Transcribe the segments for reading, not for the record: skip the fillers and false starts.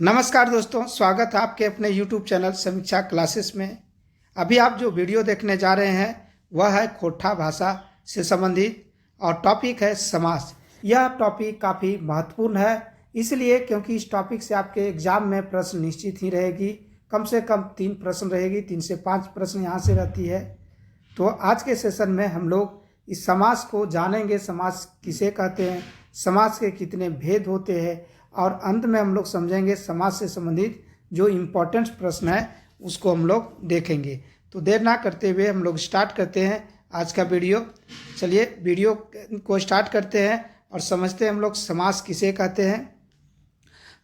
नमस्कार दोस्तों, स्वागत है आपके अपने YouTube चैनल समीक्षा क्लासेस में। अभी आप जो वीडियो देखने जा रहे हैं वह है खोटा भाषा से संबंधित और टॉपिक है समास। यह टॉपिक काफ़ी महत्वपूर्ण है इसलिए क्योंकि इस टॉपिक से आपके एग्जाम में प्रश्न निश्चित ही रहेगी। कम से कम 3 प्रश्न रहेगी, 3 से 5 प्रश्न यहाँ से रहती है। तो आज के सेशन में हम लोग इस समास को जानेंगे, समास किसे कहते हैं, समास के कितने भेद होते हैं और अंत में हम लोग समझेंगे समास से संबंधित जो इम्पोर्टेंट प्रश्न है उसको हम लोग देखेंगे। तो देर ना करते हुए हम लोग स्टार्ट करते हैं आज का वीडियो। चलिए वीडियो को स्टार्ट करते हैं और समझते हैं हम लोग समास किसे कहते हैं।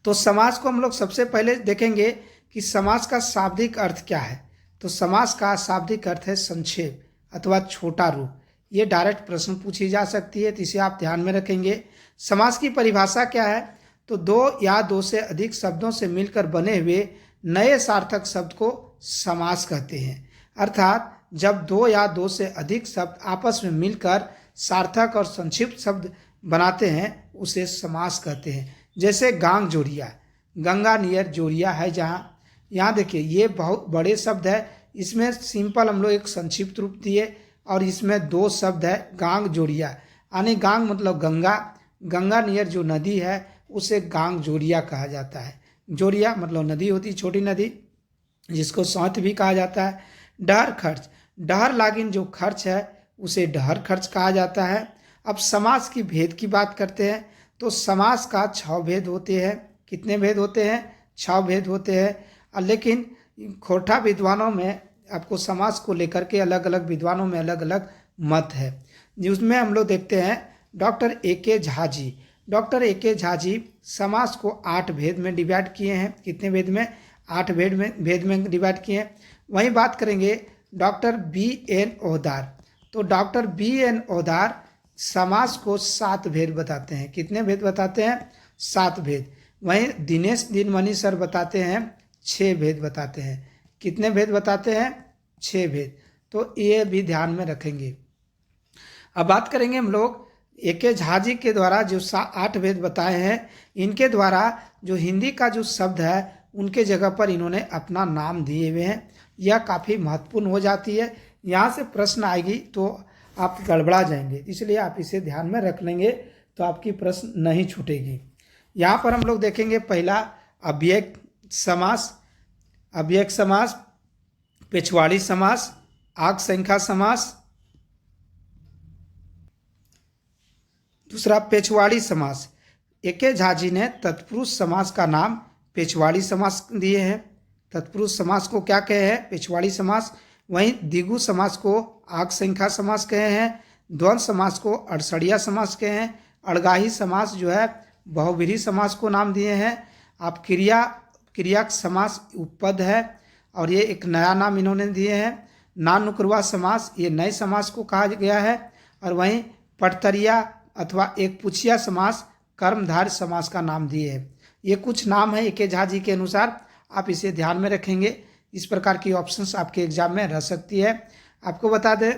तो समास को हम लोग सबसे पहले देखेंगे कि समास का शाब्दिक अर्थ क्या है। तो समास का शाब्दिक अर्थ है संक्षेप अथवा छोटा रूप। ये डायरेक्ट प्रश्न पूछी जा सकती है, तो इसे आप ध्यान में रखेंगे। समास की परिभाषा क्या है? तो 2 या 2 से अधिक शब्दों से मिलकर बने हुए नए सार्थक शब्द को समास कहते हैं। अर्थात जब 2 या 2 से अधिक शब्द आपस में मिलकर सार्थक और संक्षिप्त शब्द बनाते हैं उसे समास कहते हैं। जैसे गांग जोड़िया, गंगा नियर जोड़िया है जहाँ, यहाँ देखिए ये बहुत बड़े शब्द है, इसमें सिंपल हम लोग एक संक्षिप्त रूप दिए और इसमें 2 शब्द है गांग जोड़िया, यानी गांग मतलब गंगा, गंगा नियर जो नदी है उसे गांग जोड़िया कहा जाता है। जोड़िया मतलब नदी होती, छोटी नदी, जिसको सौंत भी कहा जाता है। डहर खर्च, डहर लागिन जो खर्च है उसे डहर खर्च कहा जाता है। अब समास की भेद की बात करते हैं। तो समास का 6 भेद होते हैं। कितने भेद होते हैं? 6 भेद होते हैं। लेकिन खोटा विद्वानों में आपको समास को लेकर के अलग अलग विद्वानों में अलग अलग मत है, जिसमें हम लोग देखते हैं doctor A K. Jha ji. Doctor A K. Jha ji समास को 8 भेद में डिवाइड किए हैं। कितने भेद में? 8 भेद में डिवाइड किए हैं। वहीं बात करेंगे डॉक्टर बी.एन. ओहदार। तो डॉक्टर बी.एन. ओहदार समास को 7 भेद बताते हैं। कितने भेद बताते हैं? 7 भेद। वहीं दिनेश दिनमणि सर बताते हैं 6 भेद बताते हैं। कितने भेद बताते हैं? 6 भेद। तो ये भी ध्यान में रखेंगे। अब बात करेंगे हम लोग ए.के. झा जी के द्वारा जो 8 भेद बताए हैं, इनके द्वारा जो हिंदी का जो शब्द है उनके जगह पर इन्होंने अपना नाम दिए हुए हैं। यह काफ़ी महत्वपूर्ण हो जाती है। यहाँ से प्रश्न आएगी तो आप गड़बड़ा जाएंगे, इसलिए आप इसे ध्यान में रख लेंगे तो आपकी प्रश्न नहीं छूटेगी। यहाँ पर हम लोग देखेंगे पहला अव्ययक समास, अव्ययक समास, पेशवाड़ी समास, आग संख्या समास। दूसरा पेशवाड़ी समास। ए.के. झा जी ने तत्पुरुष समास का नाम पेशवाड़ी समास दिए हैं। तत्पुरुष समास को क्या कहे हैं? पेशवाड़ी समास। वहीं द्विगु समास को आग संख्या समास कहे हैं। द्वंद्व समास को अड़सड़िया समास कहे हैं। अड़गाही समास जो है बहुव्रीहि समास को नाम दिए हैं। आप क्रिया समास उपपद है और ये एक नया नाम इन्होंने दिए हैं। नानुक्रवा समास ये नए समास को कहा गया है। और वहीं पटतरिया अथवा एक पुछिया समास कर्मधारय समास का नाम दिए हैं। ये कुछ नाम है ए.के. झा जी के अनुसार, आप इसे ध्यान में रखेंगे। इस प्रकार की ऑप्शंस आपके एग्जाम में रह सकती है। आपको बता दें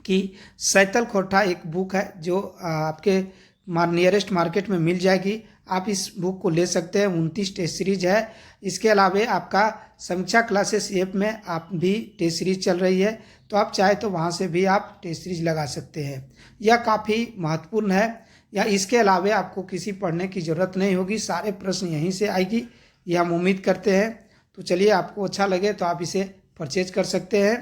कि सैतल खोटा एक बुक है जो आपके नियरेस्ट मार्केट में मिल जाएगी। आप इस बुक को ले सकते हैं। 29 टेस्ट सीरीज है। इसके अलावा आपका समीक्षा क्लासेस ऐप में आप भी टेस्ट सीरीज चल रही है, तो आप चाहे तो वहाँ से भी आप टेस्ट सीरीज लगा सकते हैं। यह काफ़ी महत्वपूर्ण है। या इसके अलावा आपको किसी पढ़ने की ज़रूरत नहीं होगी, सारे प्रश्न यहीं से आएगी, ये हम उम्मीद करते हैं। तो चलिए आपको अच्छा लगे तो आप इसे परचेज कर सकते हैं।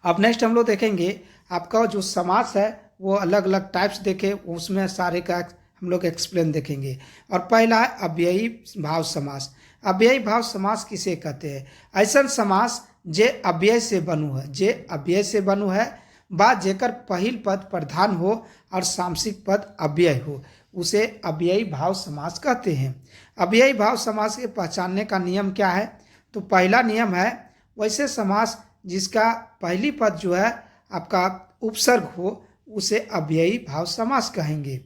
अब नेक्स्ट हम लोग देखेंगे आपका जो समास है वो अलग अलग टाइप्स देखे, उसमें सारे का हम लोग एक्सप्लेन देखेंगे। और पहला है अव्ययी भाव समास। अव्ययी भाव समास किसे कहते हैं? ऐसा समास जे अव्यय से बनू है, जे अव्यय से बनू है बा जेकर पहिल पद प्रधान हो और सामसिक पद अव्यय हो, उसे अव्ययी भाव समास कहते हैं। अव्ययी भाव समास के पहचानने का नियम क्या है? तो पहला नियम है वैसे समास जिसका पहली पद जो है आपका उपसर्ग हो उसे अव्ययी भाव समास कहेंगे।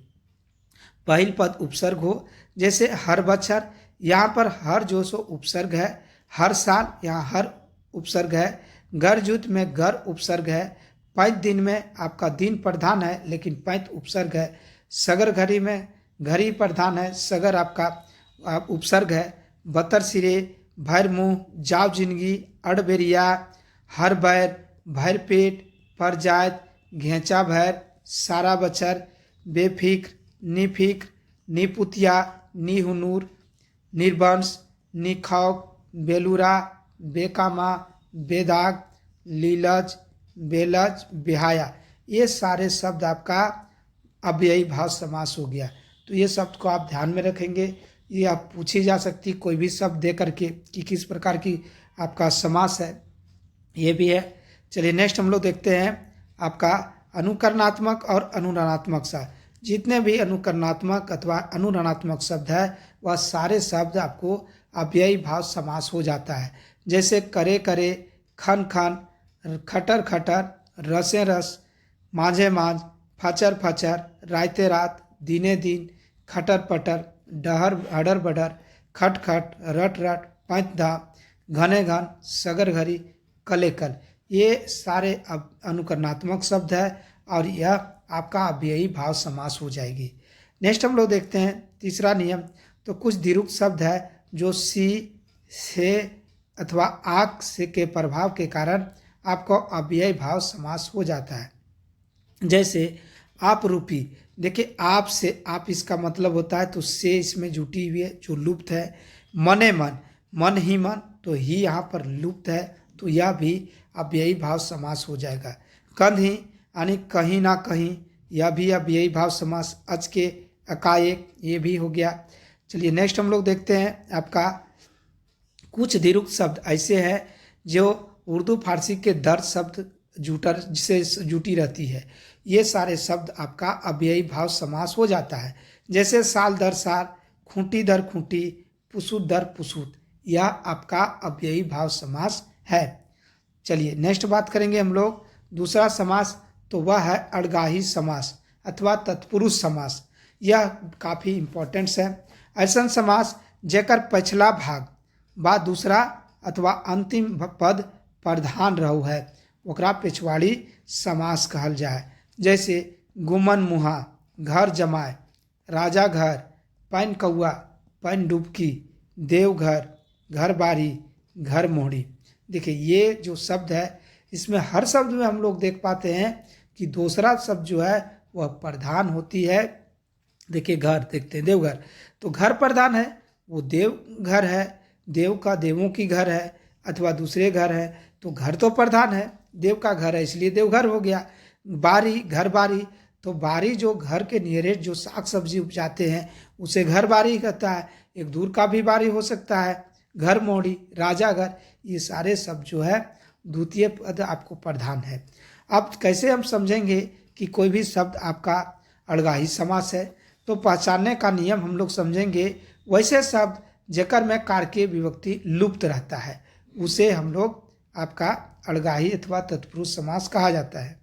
पहल पद उपसर्ग हो, जैसे हर बछर, यहाँ पर हर जो सो उपसर्ग है। हर साल, यहाँ हर उपसर्ग है। घर जुत में घर उपसर्ग है। पैत दिन में आपका दिन प्रधान है लेकिन पैत उपसर्ग है। सगर घड़ी में घड़ी प्रधान है, सगर आपका उपसर्ग है। बतर सिरे, भैर मुँह, जाव जिंदगी, अड़बेरिया, हर बैर, भैर पेट, पर जायद, घेंचा भैर, सारा बचर, बेफिक्र, निफिक्र, निपुतिया, निहुनूर, निर्वंश, निखौक, बेलूरा, बेकामा, बेदाग, लीलज, बेलज, बेहाया। ये सारे शब्द आपका अव्ययी भाव समास हो गया। तो ये शब्द को आप ध्यान में रखेंगे। ये आप पूछी जा सकती कोई भी शब्द दे करके कि किस प्रकार की आपका समास है, ये भी है। चलिए नेक्स्ट हम लोग देखते हैं आपका अनुकरणात्मक और अनुरणात्मक शब्द। जितने भी अनुकरणात्मक अथवा अनुरणात्मक शब्द है वह सारे शब्द आपको अव्ययी भाव समास हो जाता है। जैसे करे करे, खन खन, खटर खटर, रसे रस, माझे माझ, फचर फचर, रायते रात, दिने दिन, खटर पटर, डहर हडर बडर, खट खट, रट रट, पंच धाम, घने घन, सगर घरी, कले कल। ये सारे अनुकरणात्मक शब्द है और यह आपका अव्ययी भाव समास हो जाएगी। नेक्स्ट हम लोग देखते हैं तीसरा नियम। तो कुछ दीर्घ शब्द है जो सी, से अथवा आक से के प्रभाव के कारण आपको अव्ययी भाव समास हो जाता है। जैसे आप रूपी, देखिए आप से आप इसका मतलब होता है तो से इसमें जुटी हुई है जो लुप्त है। मने मन, मन ही मन, तो ही यहाँ पर लुप्त है तो यह भी अव्ययी भाव समास हो जाएगा। कंध ही यानी कहीं ना कहीं, यह भी अव्ययी भाव समास। अच के, एकाएक, ये भी हो गया। चलिए नेक्स्ट हम लोग देखते हैं आपका कुछ दीर्घ शब्द ऐसे हैं जो उर्दू फारसी के दर्ज शब्द जूटर जिसे जुटी रहती है। ये सारे शब्द आपका अव्ययी भाव समास हो जाता है। जैसे साल दर साल, खूंटी दर खूंटी, पुसूत दर पुसूत, यह आपका अव्ययी भाव समास है। चलिए नेक्स्ट बात करेंगे हम लोग दूसरा समास, तो वह है अड़गाही समास अथवा तत्पुरुष समास। यह काफ़ी इम्पोर्टेंट है। ऐसा समास जेकर पछला भाग बा दूसरा अथवा अंतिम पद प्रधान रहू है ओकरा पिछवाड़ी समास कहल जाए। जैसे गुमन मुहा, घर जमाए, राजा घर, पैन कौआ, पैन डुबकी, देवघर, घर बारी, घर मोहड़ी। देखिए ये जो शब्द है इसमें हर शब्द में हम लोग देख पाते हैं कि दूसरा शब्द जो है वह प्रधान होती है। देखिए घर देखते हैं, देवघर, तो घर प्रधान है, वो देव घर है, देव का देवों की घर है अथवा दूसरे घर है तो घर तो प्रधान है, देव का घर है इसलिए देवघर हो गया। बारी, घर बारी, तो बारी जो घर के नियरेस्ट जो साग सब्जी उपजाते हैं उसे घर बारी कहता है। एक दूर का भी बारी हो सकता है। घर मोहड़ी, राजा घर, ये सारे शब्द जो है द्वितीय पद आपको प्रधान है। अब कैसे हम समझेंगे कि कोई भी शब्द आपका अड़गाही समास है, तो पहचानने का नियम हम लोग समझेंगे। वैसे शब्द जेकर में कारकीय विभक्ति लुप्त रहता है उसे हम लोग आपका अड़गाही अथवा तत्पुरुष समास कहा जाता है।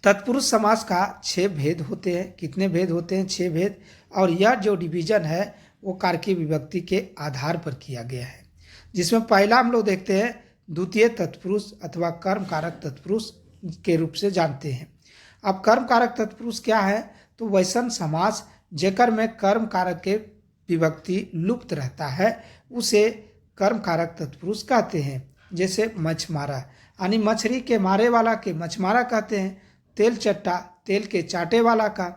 तत्पुरुष समास का 6 भेद होते हैं। कितने भेद होते हैं? 6 भेद। और यह जो डिवीजन है वो कारकीय विभक्ति के आधार पर किया गया है, जिसमें पहला हम लोग देखते हैं द्वितीय तत्पुरुष अथवा कर्म कारक तत्पुरुष के रूप से जानते हैं। अब कर्म कारक तत्पुरुष क्या है? तो वैसन समास जेकर में कर्म कारक के विभक्ति लुप्त रहता है उसे कर्म कारक तत्पुरुष कहते हैं। जैसे मछमारा यानी मछली के मारे वाला के मछमारा कहते हैं। तेल चट्टा, तेल के चाटे वाला का।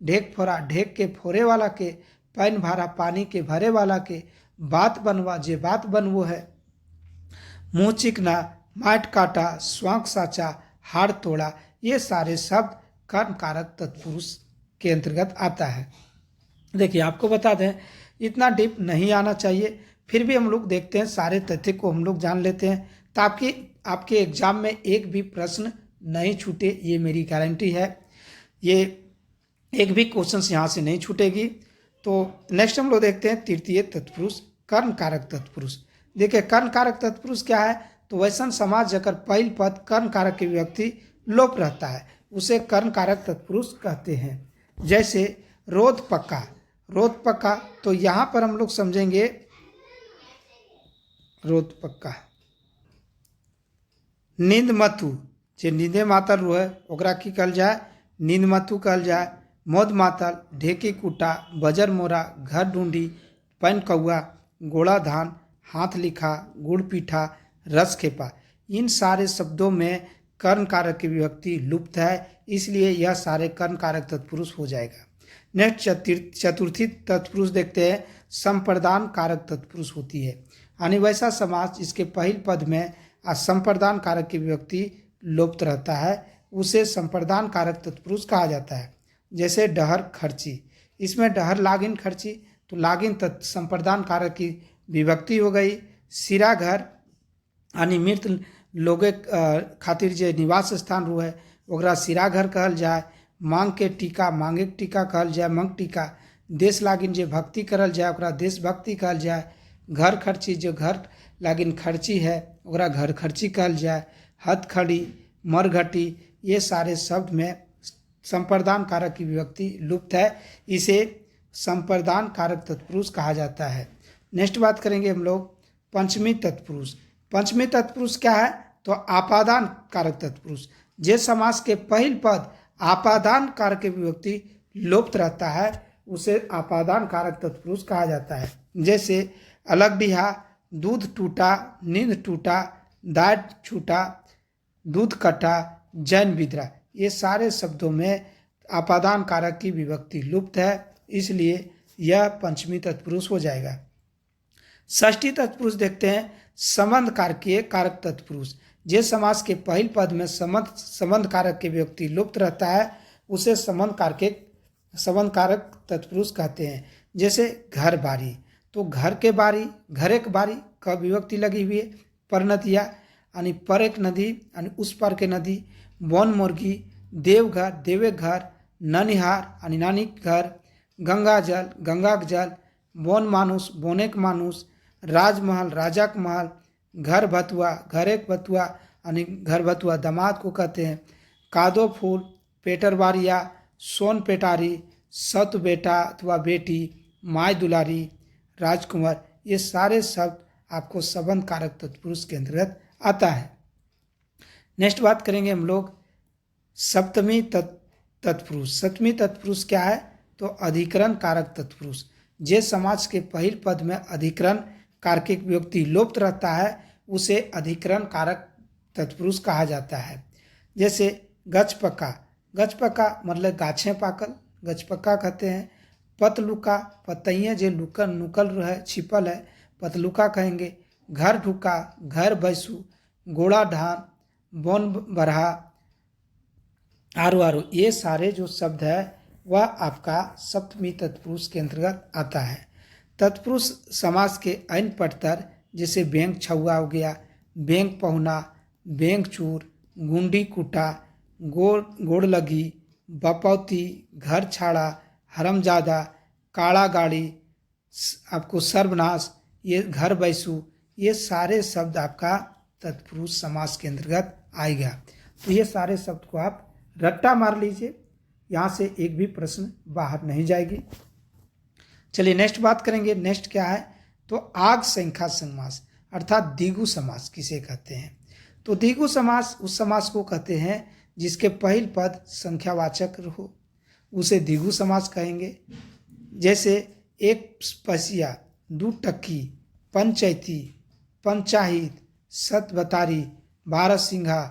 ढेक फोरा, ढेक के फोरे वाला के। पैन भारा, पानी के भरे वाला के। बात बनवा, जे बात बनवो है। मुँह चिकना, माट काटा, स्वांक साचा, हाड़ तोड़ा, ये सारे शब्द कर्म कारक तत्पुरुष के अंतर्गत आता है। देखिए आपको बता दें इतना डीप नहीं आना चाहिए, फिर भी हम लोग देखते हैं सारे तथ्य को हम लोग जान लेते हैं ताकि आपके एग्जाम में एक भी प्रश्न नहीं छूटे, ये मेरी गारंटी है। ये एक भी क्वेश्चन यहाँ से नहीं छूटेगी। तो नेक्स्ट हम लोग देखते हैं तृतीय तत्पुरुष कर्म कारक तत्पुरुष। देखिए कर्म कारक तत्पुरुष क्या है? तो वैसन समाज जकर पहल पद कर्म कारक की व्यक्ति लोप रहता है उसे कर्म कारक तत्पुरुष कहते हैं। जैसे रोद पक्का, रोद पक्का, तो यहाँ पर हम लोग समझेंगे रोद पक्का। नींद मतु, जे नींदे मातल रहे ओकरा की कहल जाए? नींद मतु कहल जाए। मोद मातल, ढेकी कुटा, बजर मोरा, घर ढूंढी, पैन कौआ, गोड़ा धान, हाथ लिखा, गुड़ पीठा, रस खेपा। इन सारे शब्दों में कर्ण कारक की विभक्ति लुप्त है, इसलिए यह सारे कर्ण कारक तत्पुरुष हो जाएगा। नेक्स्ट चतुर्थी तत्पुरुष देखते हैं, संप्रदान कारक तत्पुरुष होती है। यानी वैसा समास जिसके पहले पद में संप्रदान कारक की विभक्ति लुप्त रहता है, उसे संप्रदान कारक तत्पुरुष कहा जाता है। जैसे डहर खर्ची, इसमें डहर लागिन खर्ची, तो लागिन संप्रदान कारक की विभक्ति हो गई। सिरा घर यानी मृत लोगे खातिर जे निवास स्थान रू है ओकरा सिरा घर कहल जाए। मांग के टीका मांगे के टीका कहल जाए, मंग टीका। देश लागिन जे भक्ति करल जाए ओकरा देश भक्ति कहल जाए। घर खर्ची जो घर लागिन खर्ची है ओकरा घर खर्ची कहल जाए। हथखड़ी, मरघटी, ये सारे शब्द में संप्रदान कारक की विभक्ति लुप्त है, इसे संप्रदान कारक तत्पुरुष कहा जाता है। नेक्स्ट बात करेंगे हम लोग पंचमी तत्पुरुष। पंचमी तत्पुरुष क्या है? तो आपादान कारक तत्पुरुष। जे समास के पहल पद आपादान कारक की विभक्ति लुप्त रहता है उसे आपादान कारक तत्पुरुष कहा जाता है। जैसे अलग डिहा, दूध टूटा, नींद टूटा, दाढ़ छूटा, दूध कटा, जैन विद्रा, ये सारे शब्दों में आपादान कारक की विभक्ति लुप्त है, इसलिए यह पंचमी तत्पुरुष हो जाएगा। षष्ठी तत्पुरुष देखते हैं, संबंध कारकीय कारक तत्पुरुष। जे समास के पहले पद में संबंध कारक की विभक्ति लुप्त रहता है उसे संबंध कारक तत्पुरुष कहते हैं। जैसे घर बारी, तो घर के बारी, घर एक बारी का विभक्ति लगी हुई है। परनदिया यानी पर एक नदी यानी उस पर के नदी। वन मुर्गी, देवघर, देवे घर, ननिहार यानी नानी घर। गंगा जल, गंगा जल। बोन मानुष, बोनेक मानुष। राजमहल, राजा का महल। घर भतुआ, घर एक भतुआ यानी घर भतुआ दामाद को कहते हैं। कादो फूल, पेटरबारिया, सोन पेटारी, सत बेटा अथवा बेटी, माय दुलारी, राजकुमार, ये सारे शब्द आपको संबंध कारक तत्पुरुष के अंतर्गत आता है। नेक्स्ट बात करेंगे हम लोग सप्तमी तत्पुरुष। सप्तमी तत्पुरुष क्या है? तो अधिकरण कारक तत्पुरुष। जे समाज के पहले पद में अधिकरण कारक विभक्ति लुप्त रहता है उसे अधिकरण कारक तत्पुरुष कहा जाता है। जैसे गचपक्का, गचपक्का मतलब गाछे पाकल, गचपक्का कहते हैं। पतलुका, पतइये जे लुकल नुकल है छिपल है, पतलुका कहेंगे। घर ढुका, घर बैसू। गोड़ा धान, बोन बरहा, आरो, ये सारे जो शब्द है वह आपका सप्तमी तत्पुरुष के अंतर्गत आता है। तत्पुरुष समास के अन्य पठतर जैसे बैंक छुआ हो गया, बैंक पहुना, बैंक चूर, गुंडी कुटा, गोड़ लगी, बपौती, घर छाड़ा, हरमजादा, काड़ा गाड़ी, आपको सर्वनाश, ये घर बैसू, ये सारे शब्द आपका तत्पुरुष समास के अंतर्गत आएगा। तो ये सारे शब्द को आप रट्टा मार लीजिए, यहाँ से एक भी प्रश्न बाहर नहीं जाएगी। चलिए नेक्स्ट बात करेंगे। नेक्स्ट क्या है? तो आग संख्या समास अर्थात द्विगु समास किसे कहते हैं? तो द्विगु समास उस समास को कहते हैं जिसके पहले पद संख्यावाचक हो, उसे द्विगु समास कहेंगे। जैसे एक पसिया, दू टक्की, पंचैती, पंचाहित, सतबतारी, बारह सिंघा,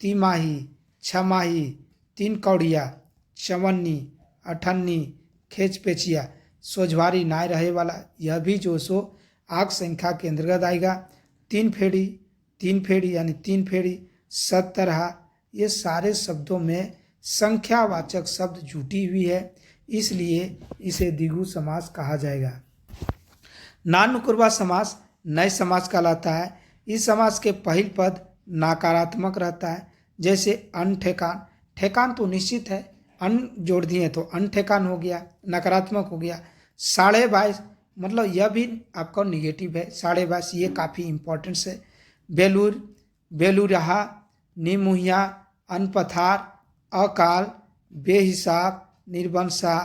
तिमाही, छमाही, तीन कौड़िया, चवन्नी, अठन्नी, खेचपेचिया, सोझवारी नाय रहे वाला, यह भी जो सो आग संख्या के अंतर्गत आएगा। तीन फेड़ी यानी तीन फेड़ी, सतरहा, ये सारे शब्दों में संख्यावाचक शब्द जुटी हुई है, इसलिए इसे द्विगु समास कहा जाएगा। नानुकुरवा समास नए समास कहलाता है। इस समास के पहले पद नकारात्मक रहता है। जैसे अन ठेकान, ठेकान तो निश्चित है, अन जोड़ दिए तो अन ठेकान हो गया, नकारात्मक हो गया। 22.5 मतलब यह भी आपका निगेटिव है, 22.5 ये काफ़ी इम्पोर्टेंट है। बेलूर, बेलूरहा, निमुहिया, अनपथार, अकाल, बेहिसाब, निर्वंशा,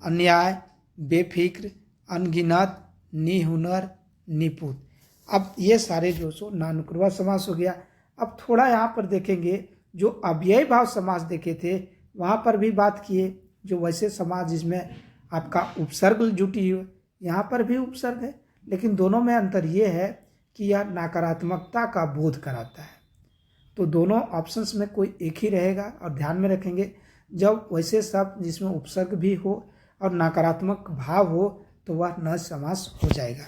अन्याय, बेफिक्र, अनगिनत, निहुनर, निपुत। अब ये सारे जो सो नानुक्रवा समास हो गया। अब थोड़ा यहाँ पर देखेंगे, जो अव्ययी भाव समास देखे थे वहाँ पर भी बात किए, जो वैसे समास जिसमें आपका उपसर्ग जुटी हुई, यहाँ पर भी उपसर्ग है, लेकिन दोनों में अंतर ये है कि यह नकारात्मकता का बोध कराता है। तो दोनों ऑप्शंस में कोई एक ही रहेगा। और ध्यान में रखेंगे, जब वैसे शब्द जिसमें उपसर्ग भी हो और नकारात्मक भाव हो तो वह न समास हो जाएगा।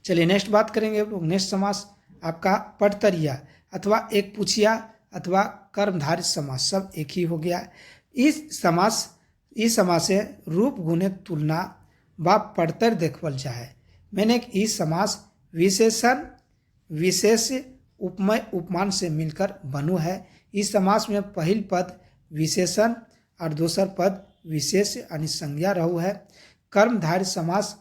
चलिए नेक्स्ट बात करेंगे। नेक्स्ट समास आपका पटतरिया अथवा एक पुछिया अथवा कर्मधारय समास, सब एक ही हो गया। इस समास से रूप गुणे तुलना व पड़तर देखल जाए। मैंने ई समास विशेषण विशेष उपमय उपमान से मिलकर बनो है। इस समास में पहिल पद विशेषण और दूसर पद विशेष यानी संज्ञा रहू है। कर्मधारय समास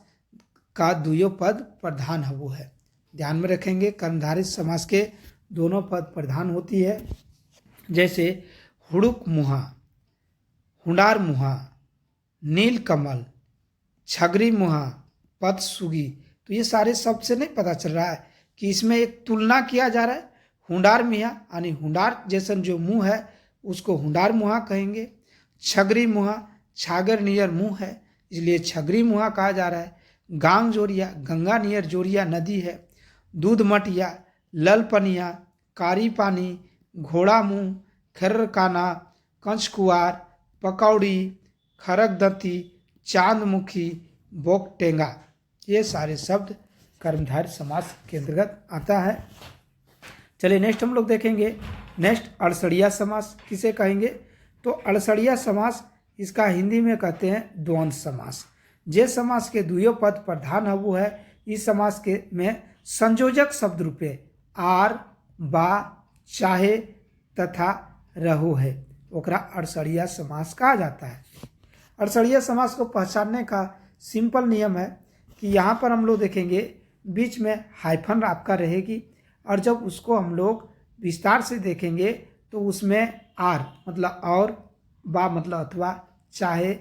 का दुयो पद प्रधान हवु है। ध्यान में रखेंगे, कर्मधारय समास के दोनों पद प्रधान होती है। जैसे हुड़ुक मुहा, हुंडार मुहा, नील कमल, छगरी मुहा, पद सुगी। तो ये सारे शब्द से नहीं पता चल रहा है कि इसमें एक तुलना किया जा रहा है। हुंडार मिया यानी हुंडार जैसन जो मुंह है उसको हुंडार मुहा कहेंगे। छगरी मुहा छागर नियर मुंह है, इसलिए छगरी मुहा कहा जा रहा है। गांग जोरिया गंगा नियर जोरिया नदी है। दूध मटिया, ललपनिया, कारी पानी, घोड़ा मुंह, खर्रकाना, कंचकुआर, पकौड़ी, खरकदती, चांदमुखी, बोकटेंगा, ये सारे शब्द कर्मधारय समास के अंतर्गत आता है। चलिए नेक्स्ट हम लोग देखेंगे। नेक्स्ट अड़सड़िया समास किसे कहेंगे? तो अड़सड़िया समास इसका हिंदी में कहते हैं द्वंद्व समास। जे समास के दुयो पद प्रधान है वो है। इस समास के में संयोजक शब्द रूपे आर, बा, चाहे तथा रहु है, ओकरा अड़सड़िया समास कहा जाता है। अड़सड़िया समास को पहचानने का सिंपल नियम है कि यहाँ पर हम लोग देखेंगे बीच में हाइफन आपका रहेगी, और जब उसको हम लोग विस्तार से देखेंगे तो उसमें आर मतलब और, बा मतलब अथवा, चाहे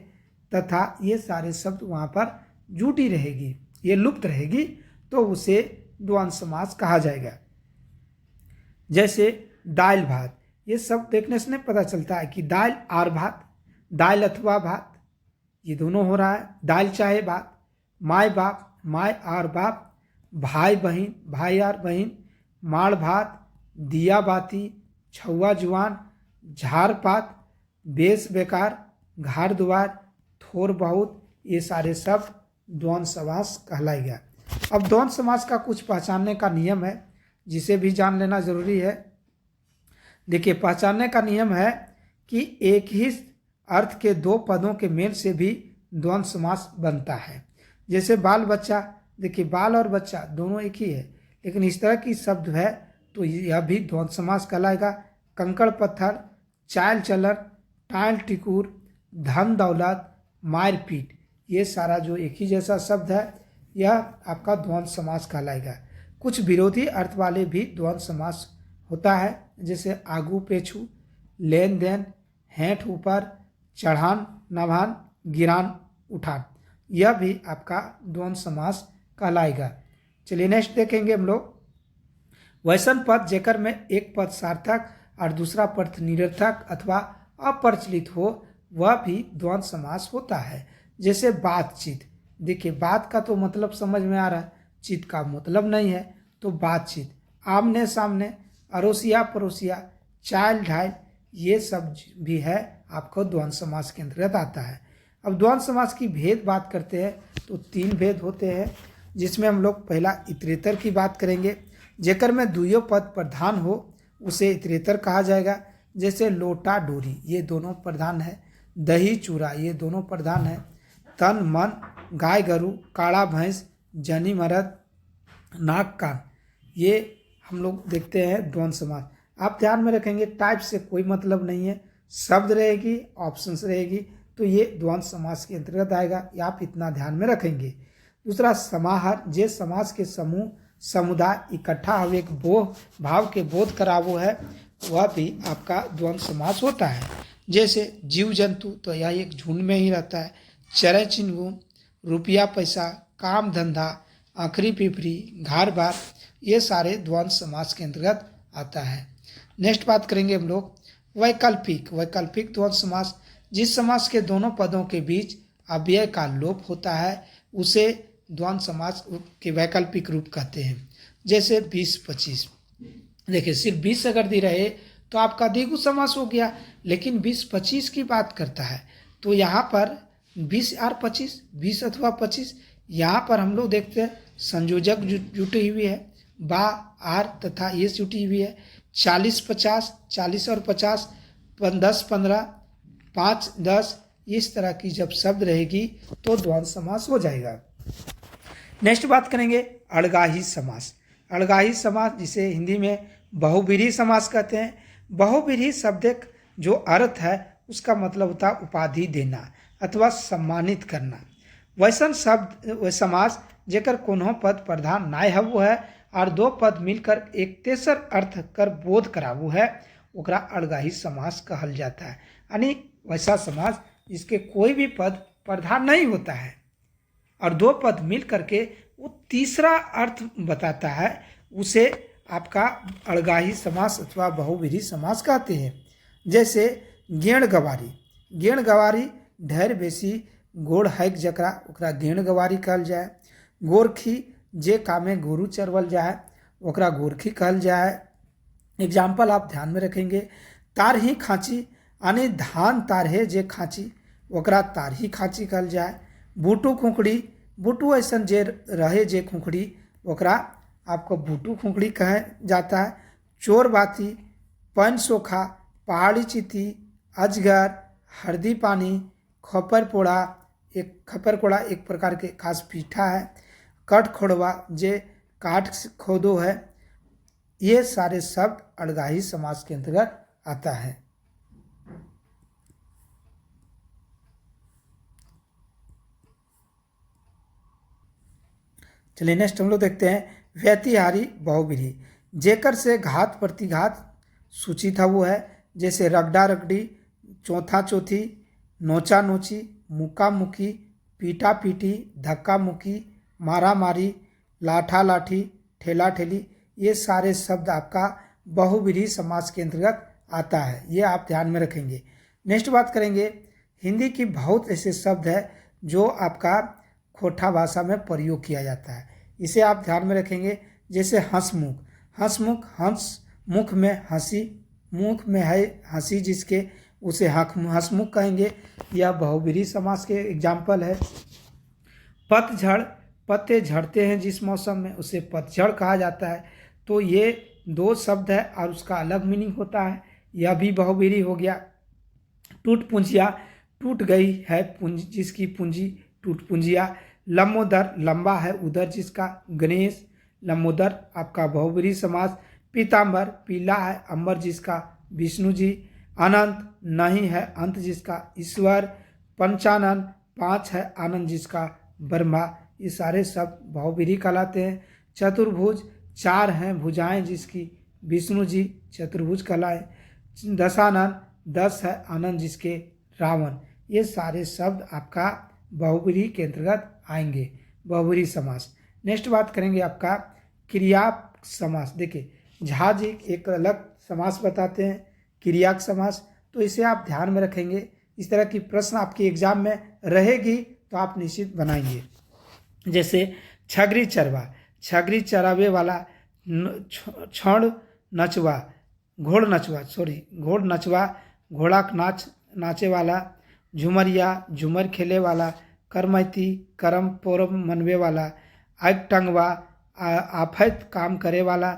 तथा ये सारे शब्द वहाँ पर जुटी रहेगी, ये लुप्त रहेगी, तो उसे द्वंद्व समास कहा जाएगा। जैसे दाल भात, ये सब देखने से नहीं पता चलता है कि दाल आर भात, दाल अथवा भात, ये दोनों हो रहा है। दाल चाहे भात, माय बाप, माय आर बाप, भाई बहन, भाई आर बहन, माड़ भात, दिया बाती, छुआ जुआन, झार पात, बेस बेकार, घार दुआर, थोर बहुत, ये सारे शब्द द्वंद्व समास कहलाएगा। अब द्वंद्व समास का कुछ पहचानने का नियम है जिसे भी जान लेना जरूरी है। देखिए, पहचानने का नियम है कि एक ही अर्थ के दो पदों के मेल से भी द्वंद्व समास बनता है। जैसे बाल बच्चा, देखिए बाल और बच्चा दोनों एक ही है, लेकिन इस तरह की शब्द है तो यह भी द्वंद्व समास कहलाएगा। कंकड़ पत्थर, चाल चलन, टाल टिकुर, धन दौलत, मार पीट, ये सारा जो एक ही जैसा शब्द है यह आपका द्वंद्व समास कहलाएगा। कुछ विरोधी अर्थ वाले भी द्वंद्व समास होता है, जैसे आगू पेछू, लेन देन, हेंठ ऊपर, चढ़ान नभान, गिरान उठान, यह भी आपका द्वंद्व समास कहलाएगा। चलिए नेक्स्ट देखेंगे हम लोग। वैसन पद जेकर में एक पद सार्थक और दूसरा पद निरर्थक अथवा अप्रचलित हो वह भी द्वंद्व समास होता है। जैसे बातचीत, देखिए बात का तो मतलब समझ में आ रहा है, चित का मतलब नहीं है, तो बातचीत। आमने सामने, अरोसिया पड़ोसिया, चाल ढाल, ये सब भी है आपको द्वंद्व समास के अंतर्गत आता है। अब द्वंद्व समास की भेद बात करते हैं तो तीन भेद होते हैं, जिसमें हम लोग पहला इतरेतर की बात करेंगे। जेकर में दुयो पद प्रधान हो उसे इतरेतर कहा जाएगा। जैसे लोटा डोरी, ये दोनों प्रधान है। दही चूड़ा, ये दोनों प्रधान है। तन मन, गाय गरु, काड़ा भैंस, जनी मरद, नाक कान, ये हम लोग देखते हैं द्वंद्व समास। आप ध्यान में रखेंगे टाइप से कोई मतलब नहीं है, शब्द रहेगी, ऑप्शंस रहेगी, तो ये द्वंद्व समास के अंतर्गत आएगा, ये आप इतना ध्यान में रखेंगे। दूसरा समाहार, जे समास के समूह समुदाय इकट्ठा हो एक भाव के बोध करावो है, वह भी आपका द्वंद्व समास होता है। जैसे जीव जंतु, तो यह एक झुंड में ही रहता है। चरे चिन्ह, रुपया पैसा, काम धंधा, आखरी पिपरी, घर बार, ये सारे द्वंद्व समास के अंतर्गत आता है। नेक्स्ट बात करेंगे हम लोग वैकल्पिक। वैकल्पिक द्वंद्व समास, जिस समास के दोनों पदों के बीच अव्यय का लोप होता है उसे द्वंद्व समास के वैकल्पिक रूप कहते हैं। जैसे 20-25, देखिए सिर्फ 20 अगर दी रहे तो आपका द्विगु समास हो गया, लेकिन 20-25 की बात करता है तो यहाँ पर 20 और 25, 20 अथवा 25, यहाँ पर हम लोग देखते हैं संयोजक जुटी हुई है, बा आर तथा ये जुटी हुई है। 40-50, 40 और 50, 10-15, 5-10, इस तरह की जब शब्द रहेगी तो द्वंद्व समास हो जाएगा। नेक्स्ट बात करेंगे अड़गाही समास। अड़गाही समास जिसे हिंदी में बहुव्रीहि समास कहते हैं। बहुव्रीहि शब्द जो अर्थ है उसका मतलब होता है उपाधि देना अथवा सम्मानित करना। वैसन शब्द समास जेकर कोनो पद प्रधान नाय हवु है और दो पद मिलकर एक तेसर अर्थ कर बोध करावु है, ओकरा अड़गाही समास कहल जाता है। यानी वैसा समास जिसके कोई भी पद प्रधान नहीं होता है और दो पद मिल करके वो तीसरा अर्थ बताता है, उसे आपका अड़गाही समास अथवा बहुव्रीहि समास कहते हैं। जैसे गेण गवारी। गेण गवारी ढेर बेसी गोड़ हैक जकरा ओकरा गेण गवारी कहल जाए। गोरखी जे कामे गोरू चरवल जाए ओकरा गोरखी कहल जाए। एग्जाम्पल आप ध्यान में रखेंगे। तारही खाँची यानी धान तारहे जे खाँची ओकरा तारही खाँची कहल जाए। बूटू खुंखड़ी, बूटू ऐसन जे रहे जे खुंखड़ी ओकरा आपको बूटू खुंखड़ी कहा जाता है। चोर बाती, पन सोखा, पहाड़ी चीती, अजगर, हरदी पानी, खपर पोड़ा, खपर कोड़ा एक प्रकार के खास पीठा है। कट खोड़वा जे काट खोदो है। ये सारे शब्द अड़गाही समास के अंतर्गत आता है। चलिए नेक्स्ट हम लोग देखते हैं व्यतिहारी बहुव्रीहि। जेकर से घात प्रतिघात सूचित है वो है। जैसे रगड़ा रगड़ी, चौथा चौथी, नोचा नोची, मुक्का मुक्की, पीटा पीटी, धक्का मुक्की, मारा मारी, लाठा लाठी, ठेला ठेली, ये सारे शब्द आपका बहुव्रीहि समास के अंतर्गत आता है। ये आप ध्यान में रखेंगे। नेक्स्ट बात करेंगे हिंदी की बहुत ऐसे शब्द है जो आपका खोटा भाषा में प्रयोग किया जाता है, इसे आप ध्यान में रखेंगे। जैसे हंसमुख। हंसमुख, हंस मुख में हंसी, मुख में है हंसी जिसके, उसे हंसमुख कहेंगे। यह बहुव्रीहि समास के एग्जाम्पल है। पतझड़, पत्ते झड़ते हैं जिस मौसम में उसे पतझड़ कहा जाता है। तो ये दो शब्द है और उसका अलग मीनिंग होता है, यह भी बहुव्रीहि हो गया। टूट पुंजिया, टूट गई है पूंजी जिसकी पूंजी, टूट पुंजिया। लंबोदर, लंबा है उधर जिसका, गणेश। लंबोदर आपका बहुव्रीहि समास। पीताम्बर, पीला है अंबर जिसका, विष्णु जी। अनंत, नहीं है अंत जिसका, ईश्वर। पंचानन, 5 है आनंद जिसका, ब्रह्मा। ये सारे शब्द बहुव्रीहि कहलाते हैं। चतुर्भुज, 4 हैं भुजाएं जिसकी, विष्णु जी चतुर्भुज कहलाए। दशानन, 10 है आनंद जिसके, रावण। ये सारे शब्द आपका बहुव्रीहि के अंतर्गत आएंगे, बहुव्रीहि समास। नेक्स्ट बात करेंगे आपका क्रियाक समास। देखिए झा जी एक अलग समास बताते हैं, क्रियाक समास, तो इसे आप ध्यान में रखेंगे। इस तरह की प्रश्न आपके एग्जाम में रहेगी तो आप निश्चित बनाएंगे। जैसे छगरी चरवा, छगरी चरावे वाला, छड़ नचवा, घोड़ नचवा, घोड़ा नाच नाचे वाला। झुमरिया, झूमर खेले वाला। करमैती, करम पोरम मनवे वाला। आग टंगवा, आफत काम करे वाला।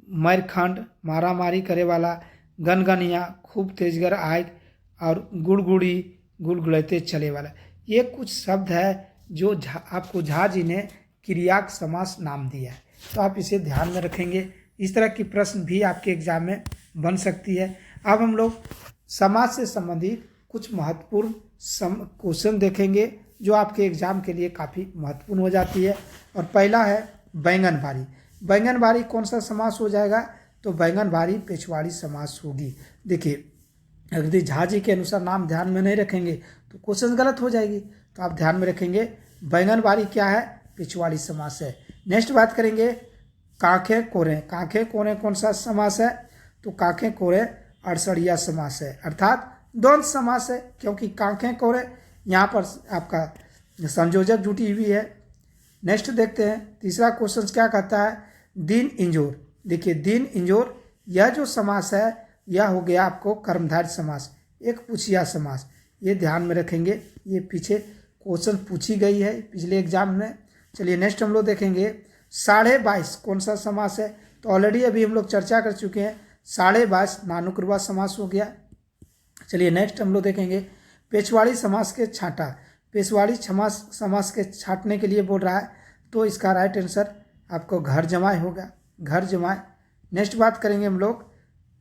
मरखंड, मारा मारी करे वाला। गनगनिया, खूब तेजगर आग। और गुड़गुड़ी, गुड़गुड़ाते चले वाला। ये कुछ शब्द है जो आपको झा जी ने क्रियाक समास नाम दिया है, तो आप इसे ध्यान में रखेंगे। इस तरह की प्रश्न भी आपके एग्जाम में बन सकती है। अब हम लोग समास से संबंधित कुछ महत्वपूर्ण क्वेश्चन देखेंगे जो आपके एग्जाम के लिए काफ़ी महत्वपूर्ण हो जाती है। और पहला है बैंगनबारी। बैंगनबारी कौन सा समास हो जाएगा? तो बैंगनबारी पेशवाड़ी समास होगी। देखिए यदि झा जी के अनुसार नाम ध्यान में नहीं रखेंगे तो क्वेश्चन गलत हो जाएगी, तो आप ध्यान में रखेंगे बैंगनबारी क्या है? पिछवाड़ी समास है। नेक्स्ट बात करेंगे कांखे कोरे। कांखे कोरे कौन सा समास है? तो कांखे कोरे अड़सड़िया समास है, अर्थात द्वंद्व समास है, क्योंकि कांखे कोरे यहाँ पर आपका संयोजक जुटी हुई है। नेक्स्ट देखते हैं तीसरा क्वेश्चन क्या कहता है, दिन इंजोर। देखिए दिन इंजोर यह जो समास है यह हो गया आपको कर्मधारय समास, एक पुछिया समास। ये ध्यान में रखेंगे, ये पीछे क्वेश्चन पूछी गई है पिछले एग्जाम में। चलिए नेक्स्ट हम लोग देखेंगे 22.5 कौन सा समास है। तो ऑलरेडी अभी हम लोग चर्चा कर चुके हैं, 22.5 नानुक्रिया समास हो गया। चलिए नेक्स्ट हम लोग देखेंगे पेशवाड़ी समास के छांटा। पेशवाड़ी समास के छांटने के लिए बोल रहा है, तो इसका राइट आंसर आपको घर जमाए होगा, घर जमाए। नेक्स्ट बात करेंगे हम लोग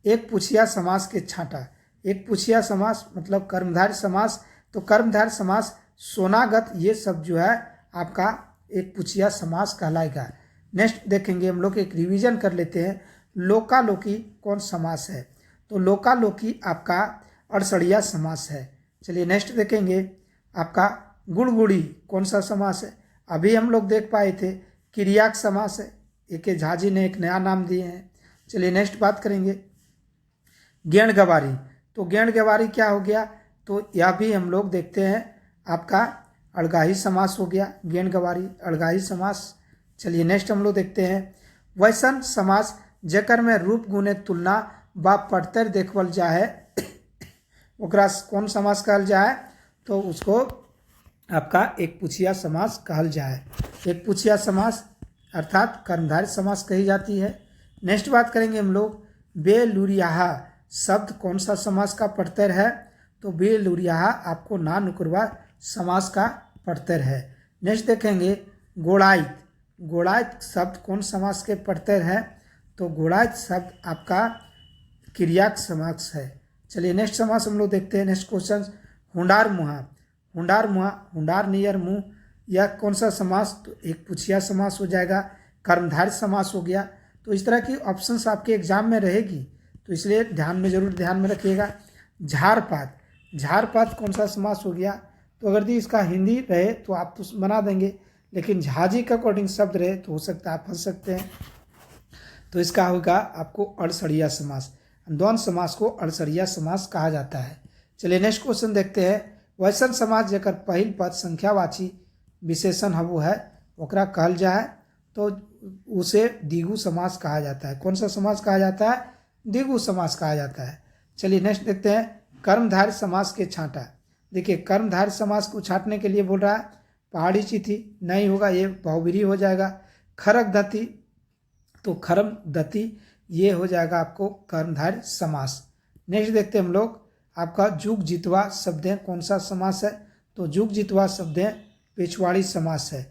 एक पुछिया समास के छांटा। एक पुछिया समास मतलब कर्मधारय समास, तो कर्मधारय समास सोनागत ये सब जो है आपका एक पुछिया समास कहलाएगा। नेक्स्ट देखेंगे हम लोग एक रिवीजन कर लेते हैं, लोकालोकी कौन समास है। तो लोकालोकी आपका अड़सड़िया समास है। चलिए नेक्स्ट देखेंगे आपका गुड़गुड़ी कौन सा समास है। अभी हम लोग देख पाए थे क्रियाक समास है, ए.के. झा जी ने एक नया नाम दिए हैं। चलिए नेक्स्ट बात करेंगे गेण गवारी। तो गेण गवारी क्या हो गया, तो यह भी हम लोग देखते हैं आपका अड़गाही समास हो गया, गेण गवारी अड़गाही समास। चलिए नेक्स्ट हम लोग देखते हैं वैसन समास जेकर में रूप गुणे तुलना व पड़तर देखवल जाए ओकरा कौन समास कहल जाए, तो उसको आपका एक पुछिया समास कहल जाए। एक पुछिया समास अर्थात कर्मधारय समास कही जाती है। नेक्स्ट बात करेंगे हम लोग बेलुरियाहा शब्द कौन सा समास का पड़तर है, तो बेलुरियाहा आपको नानुक्रिया समास का पड़तर है। नेक्स्ट देखेंगे गोड़ाइत। गोड़ाइत शब्द कौन समास के पड़तर है, तो गोड़ाइत शब्द आपका क्रियाक समास है। चलिए नेक्स्ट समास हम लोग देखते हैं। नेक्स्ट क्वेश्चन हुंडार मुहा। हुंडार मुहा हुंडार नियर मुँह, यह कौन सा समास, तो एक पुछिया समास हो जाएगा, कर्मधारय समास हो गया। तो इस तरह की ऑप्शंस आपके एग्जाम में रहेगी, तो इसलिए जरूर ध्यान में रखिएगा। झारपात। झारपात कौन सा समास हो गया, तो अगर दी इसका हिंदी रहे तो आप तो बना देंगे, लेकिन झाजी का अकॉर्डिंग शब्द रहे तो हो सकता है आप फंस सकते हैं। तो इसका होगा आपको अड़सड़िया समास। द्वंद्व समास को अड़सड़िया समास कहा जाता है। चलिए नेक्स्ट क्वेश्चन देखते हैं वैसन समास जेकर पहिल पद संख्यावाची विशेषण हबो है ओकरा कहल जाए, तो उसे द्विगु समास कहा जाता है। कौन सा समास कहा जाता है, द्विगु समास कहा जाता है। चलिए नेक्स्ट देखते हैं कर्मधारय समास के छांटा। देखिए कर्मधारय समास को छांटने के लिए बोल रहा है, पहाड़ी चिथी नहीं होगा, ये बहुब्रीहि हो जाएगा। खरक दती, तो खरम दती ये हो जाएगा आपको कर्मधारय समास। नेक्स्ट देखते हैं हम लोग आपका जुग जितवा शब्दें कौन सा समास है, तो जुग जितवा शब्दें पिछवाड़ी समास है,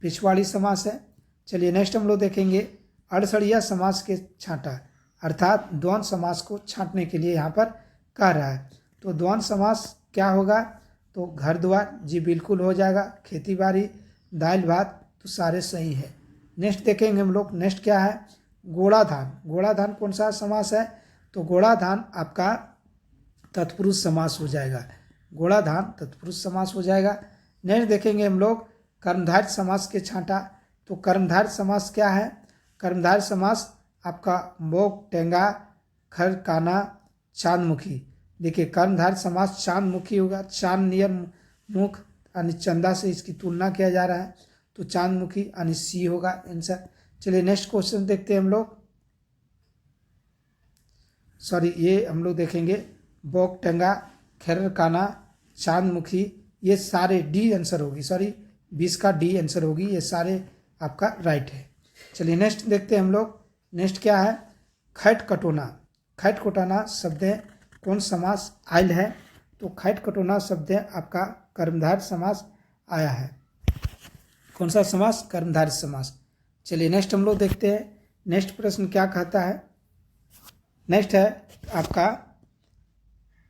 पिछवाड़ी समास है। चलिए नेक्स्ट हम लोग देखेंगे अड़सड़िया समास के छांटा, अर्थात द्वंद्व समास को छांटने के लिए यहाँ पर कह रहा है। तो द्वंद्व समास क्या होगा, तो घर द्वार जी बिल्कुल हो जाएगा, खेती बाड़ी दाल भात तो सारे सही है। नेक्स्ट देखेंगे हम लोग, नेक्स्ट क्या है गोड़ाधान। गोड़ाधान कौन सा समास है, तो गोड़ाधान आपका तत्पुरुष समास हो जाएगा, गोड़ाधान तत्पुरुष समास हो जाएगा। नेक्स्ट देखेंगे हम लोग कर्मधारय समास के छांटा। तो कर्मधारय समास क्या है, कर्मधारय समास आपका मोक टेंगा खर काना चांदमुखी। देखिए कर्मधारय समास चांदमुखी होगा, चांद नियर मुख यानी चंदा से इसकी तुलना किया जा रहा है, तो चांदमुखी यानी सी होगा आंसर। चलिए नेक्स्ट क्वेश्चन देखते हैं हम लोग, ये हम लोग देखेंगे बोक टेंगा खैर काना चांदमुखी, ये सारे डी आंसर होगी, 20 का डी आंसर होगी, ये सारे आपका राइट है। चलिए नेक्स्ट देखते हैं हम लोग, नेक्स्ट क्या है खैट कटोना। खैट कटोना शब्द कौन समास आयल है, तो खैट कटोना शब्द आपका कर्मधारय समास आया है। कौन सा समास, कर्मधारय समास। चलिए नेक्स्ट हम लोग देखते हैं, नेक्स्ट प्रश्न क्या कहता है। नेक्स्ट है आपका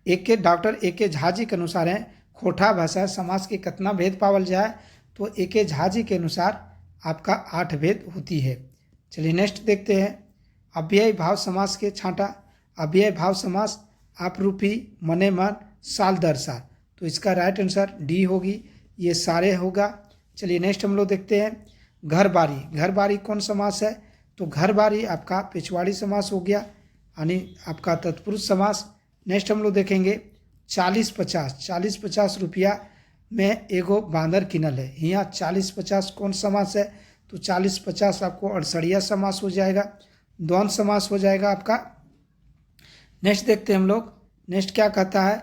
डॉक्टर ए.के. झा जी के अनुसार है खोटा भाषा समास के कितना भेद पावल जाए, तो ए.के. झा जी के अनुसार आपका 8 भेद होती है। चलिए नेक्स्ट देखते हैं अव्यय भाव समास के छांटा। अव्यय भाव समास आप रूपी मने मन साल दर साल, तो इसका राइट आंसर डी होगी, ये सारे होगा। चलिए नेक्स्ट हम लोग देखते हैं घर बारी। घर बारी कौन समास है, तो घर बारी आपका पिछवाड़ी समास हो गया यानी आपका तत्पुरुष समास। नेक्स्ट हम लोग देखेंगे 40-50 रुपया में एगो बांदर किनल है। यहाँ 40-50 कौन समास है? तो 40-50 आपको अड़सड़िया समास हो जाएगा, द्वंद्व समास हो जाएगा आपका। नेक्स्ट देखते हैं हम लोग। नेक्स्ट क्या कहता है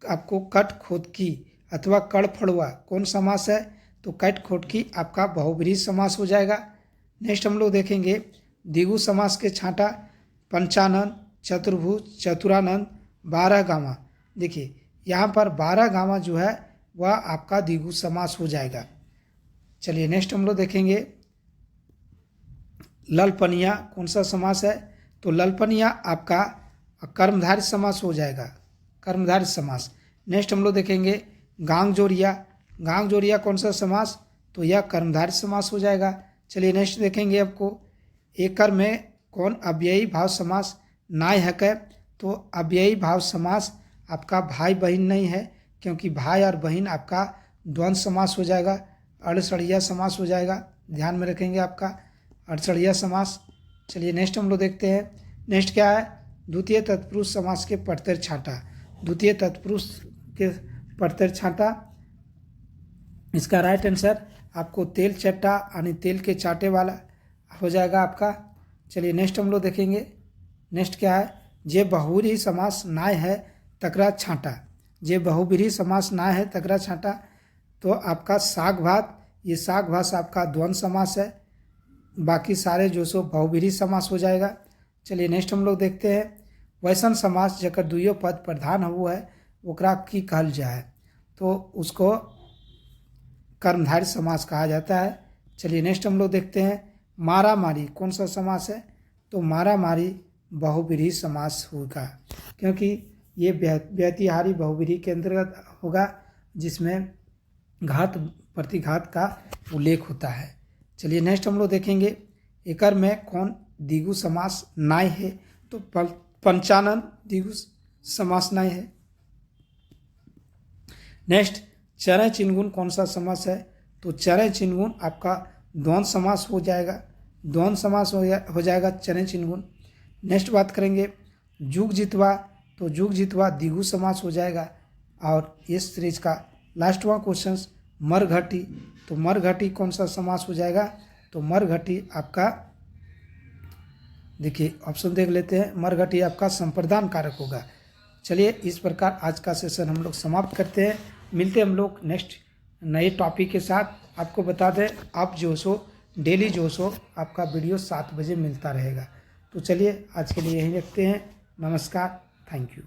आपको? कट खोदकी अथवा कड़ फड़ुआ कौन समास है? तो कट खोदकी आपका बहुब्रीहि समास हो जाएगा। नेक्स्ट हम लोग देखेंगे द्विगु समास के छांटा पंचानन, चतुर्भुज, चतुरानंद, 12 गामा। देखिए यहाँ पर 12 गामा जो है वह आपका द्विगु समास हो जाएगा। चलिए नेक्स्ट हम लोग देखेंगे ललपनिया कौन सा समास है? तो ललपनिया आपका कर्मधारय समास हो जाएगा, कर्मधारय समास। नेक्स्ट हम लोग देखेंगे गांगजोरिया, गांगजोरिया कौन सा समास? तो यह कर्मधारय समास हो जाएगा। चलिए नेक्स्ट देखेंगे आपको एकर में कौन अव्ययी भाव समास नाय है क्या? तो अव्ययी भाव समास आपका भाई बहन नहीं है, क्योंकि भाई और बहन आपका द्वंद्व समास हो जाएगा, अड़सड़िया समास हो जाएगा। ध्यान में रखेंगे आपका अड़सड़िया समास। चलिए नेक्स्ट हम लोग देखते हैं। नेक्स्ट क्या है? द्वितीय तत्पुरुष समास के प्रत्यय छांटा, द्वितीय तत्पुरुष के प्रत्यय छांटा। इसका राइट आंसर आपको तेल चट्टा यानी तेल के चाटे वाला हो जाएगा आपका। चलिए नेक्स्ट हम लोग देखेंगे। नेक्स्ट क्या है? जे बहुब्रीहि समास नाय है तकरा छांटा, जे बहुब्रीहि समास नाय है तकरा छांटा। तो आपका साग भात, ये साग भात आपका द्वंद्व समास है, बाकी सारे जो सो बहुब्रीहि समास हो जाएगा। चलिए नेक्स्ट हम लोग देखते हैं वैसन समास जकर दुइयो पद प्रधान हुआ है ओकरा की कहल जाए? तो उसको कर्मधारय समास कहा जाता है। चलिए नेक्स्ट हम लोग देखते हैं मारा मारी कौन सा समास है? तो मारा मारी बहुब्रीहि समास होगा, क्योंकि ये व्यतिहारी बहुब्रीहि के अंतर्गत होगा, जिसमें घात प्रतिघात का उल्लेख होता है। चलिए नेक्स्ट हम लोग देखेंगे एकर में कौन द्विगु समास नाय है? तो पंचानन द्विगु समास नाय है। नेक्स्ट चरण चिन्हगुण कौन सा समास है? तो चरण चिन्हगुण आपका द्वंद्व समास हो जाएगा, द्वंद्व समास हो जाएगा चरण चिन्हगुण। नेक्स्ट बात करेंगे जुग जितवा, तो जुग जितवा द्विगु समास हो जाएगा। और इस सीरीज का लास्टवा क्वेश्चन मरघटी, तो मरघटी कौन सा समास हो जाएगा? तो मरघटी आपका देखिए ऑप्शन देख लेते हैं, मरघटी आपका संप्रदान कारक होगा। चलिए इस प्रकार आज का सेशन हम लोग समाप्त करते हैं। मिलते हैं हम लोग नेक्स्ट नए टॉपिक के साथ। आपको बता दें आप जो सो डेली जो सो आपका वीडियो 7 बजे मिलता रहेगा। तो चलिए आज के लिए यहीं रखते हैं। नमस्कार, थैंक यू।